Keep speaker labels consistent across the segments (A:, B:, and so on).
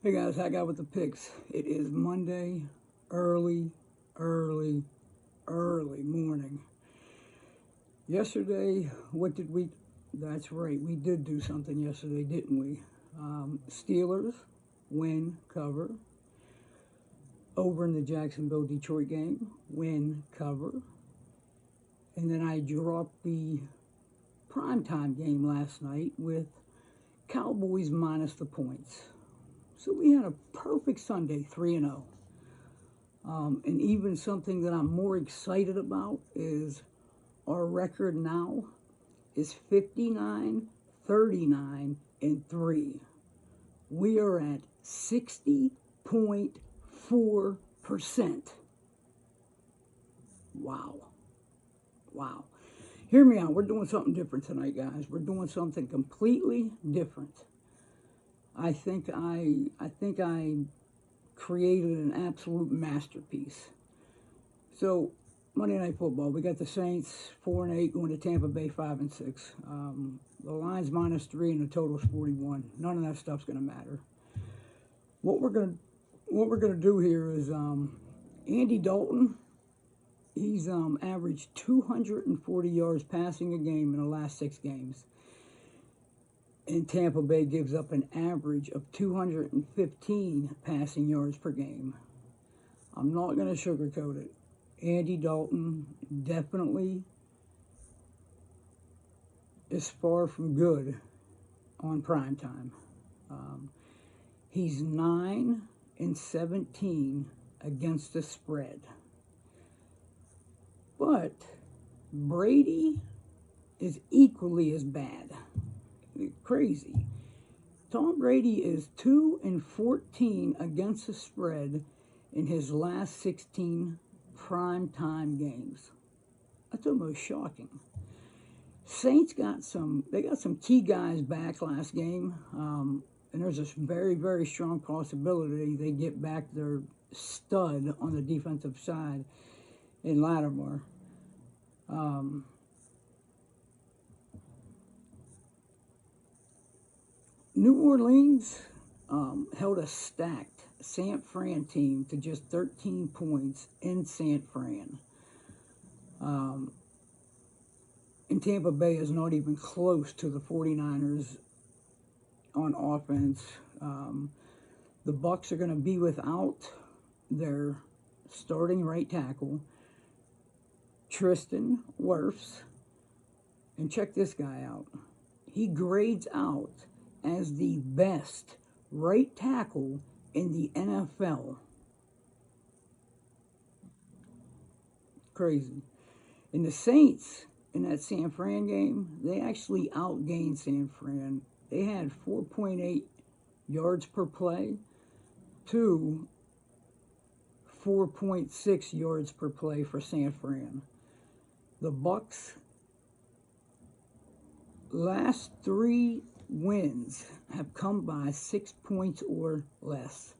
A: Hey guys, I got with the picks. It is Monday, early morning. Yesterday, what did we? That's right, we did do something yesterday, didn't we? Steelers win, cover. Over in the Jacksonville-Detroit game, win, cover. And then I dropped the primetime game last night with Cowboys minus the points. So we had a perfect Sunday, 3-0. And even something that I'm more excited about is our record now is 59, 39, and 3. We are at 60.4%. Wow. Wow. Hear me out. We're doing something different tonight, guys. We're doing something completely different. I think I created an absolute masterpiece. So Monday Night Football, we got the Saints 4-8 going to Tampa Bay 5-6. The line's -3 and the total's 41. None of that stuff's gonna matter. What we're gonna do here is Andy Dalton. He's averaged 240 yards passing a game in the last 6 games. And Tampa Bay gives up an average of 215 passing yards per game. I'm not going to sugarcoat it. Andy Dalton definitely is far from good on primetime. He's 9-17 against the spread. But Brady is equally as bad. Crazy. Tom Brady is 2-14 against the spread in his last 16 primetime games. That's almost shocking. Saints got some key guys back last game, and there's a very strong possibility they get back their stud on the defensive side in Lattimore. New Orleans held a stacked San Fran team to just 13 points in San Fran. And Tampa Bay is not even close to the 49ers on offense. The Bucs are going to be without their starting right tackle, Tristan Wirfs. And check this guy out. He grades out as the best right tackle in the NFL. Crazy. And the Saints, in that San Fran game, they actually outgained San Fran. They had 4.8 yards per play to 4.6 yards per play for San Fran. The Bucs' last 3 wins have come by 6 points or less.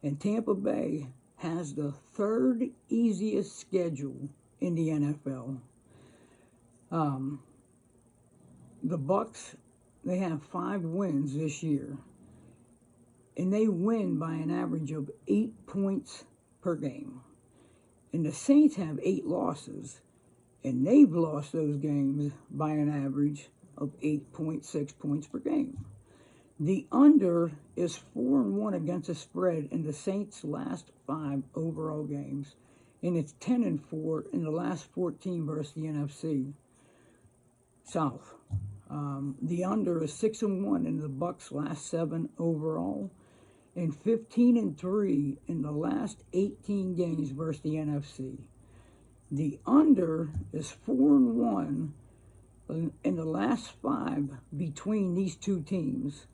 A: And Tampa Bay has the 3rd easiest schedule in the NFL. The Bucs, they have 5 wins this year. And they win by an average of 8 points per game. And the Saints have 8 losses. And they've lost those games by an average of 8.6 points per game. The under is 4-1 against the spread in the Saints' last 5 overall games, and it's 10-4 in the last 14 versus the NFC South. The under is 6-1 in the Bucs' last 7 overall, and 15-3 in the last 18 games versus the NFC. The under is 4-1 in the last 5 between these two teams,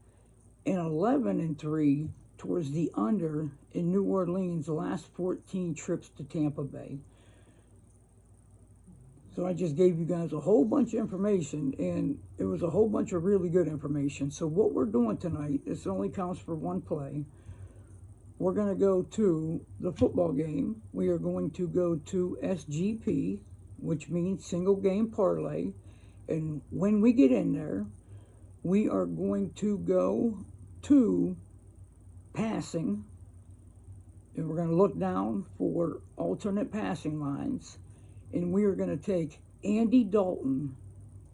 A: and 11-3 towards the under in New Orleans' last 14 trips to Tampa Bay. So I just gave you guys a whole bunch of information, and it was a whole bunch of really good information. So what we're doing tonight, this only counts for one play. We're going to go to the football game. We are going to go to SGP, which means single game parlay. And when we get in there, we are going to go to passing, and we're going to look down for alternate passing lines, and we are going to take Andy Dalton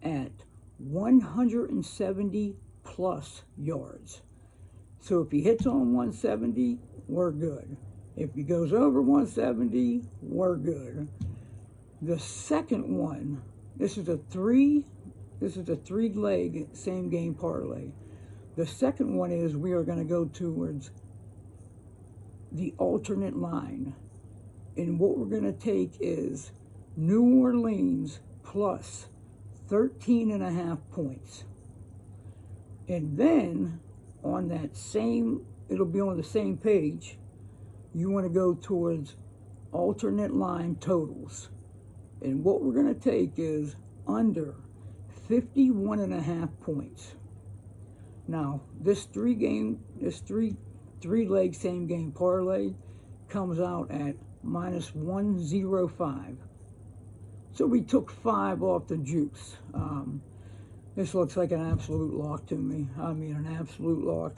A: at 170 plus yards. So if he hits on 170, we're good. If he goes over 170, we're good. The second one, this is a three-leg same game parlay. The second one is we are going to go towards the alternate line. And what we're going to take is New Orleans plus 13.5 points. And then on that same, it'll be on the same page, you want to go towards alternate line totals. And what we're going to take is under 51.5 points. Now, this three-leg same game parlay comes out at minus 105. So we took 5 off the juice. This looks like an absolute lock to me. I mean, an absolute lock.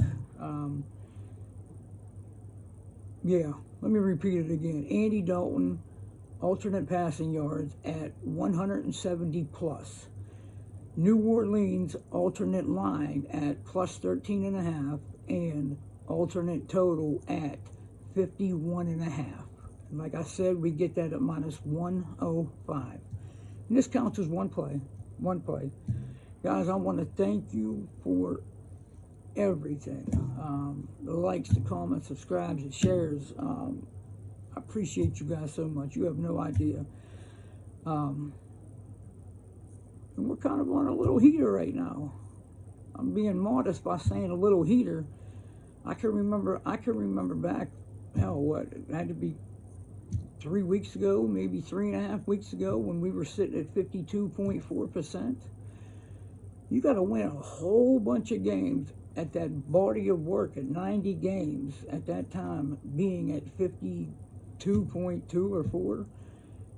A: Yeah, let me repeat it again. Andy Dalton, alternate passing yards at 170 plus. New Orleans alternate line at plus 13.5 and alternate total at 51.5. And like I said, we get that at minus 105. And this counts as one play. Guys, I want to thank you for everything. The likes, the comments, subscribes, the shares. I appreciate you guys so much. You have no idea. And we're kind of on a little heater right now. I'm being modest by saying a little heater. I can remember back, it had to be 3 weeks ago, maybe 3.5 weeks ago, when we were sitting at 52.4%. You got to win a whole bunch of games at that body of work at 90 games at that time, being at 52.2 or 4.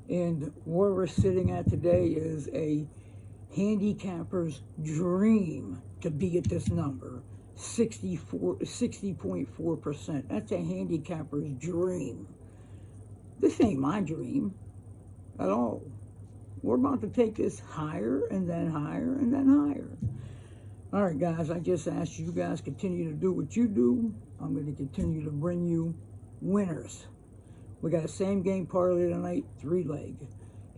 A: And where we're sitting at today is a handicapper's dream to be at this number, 60.4%. That's a handicapper's dream. This ain't my dream at all. We're about to take this higher and then higher and then higher. All right, guys, I just asked you guys continue to do what you do. I'm going to continue to bring you winners. We got a same game parlay tonight, 3-leg.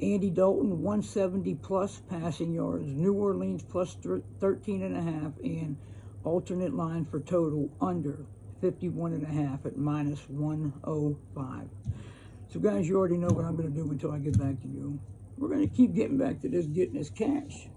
A: Andy Dalton, 170 plus passing yards. New Orleans plus 13.5 and alternate line for total under 51.5 at minus 105. So, guys, you already know what I'm going to do until I get back to you. We're going to keep getting back to this, getting this cash.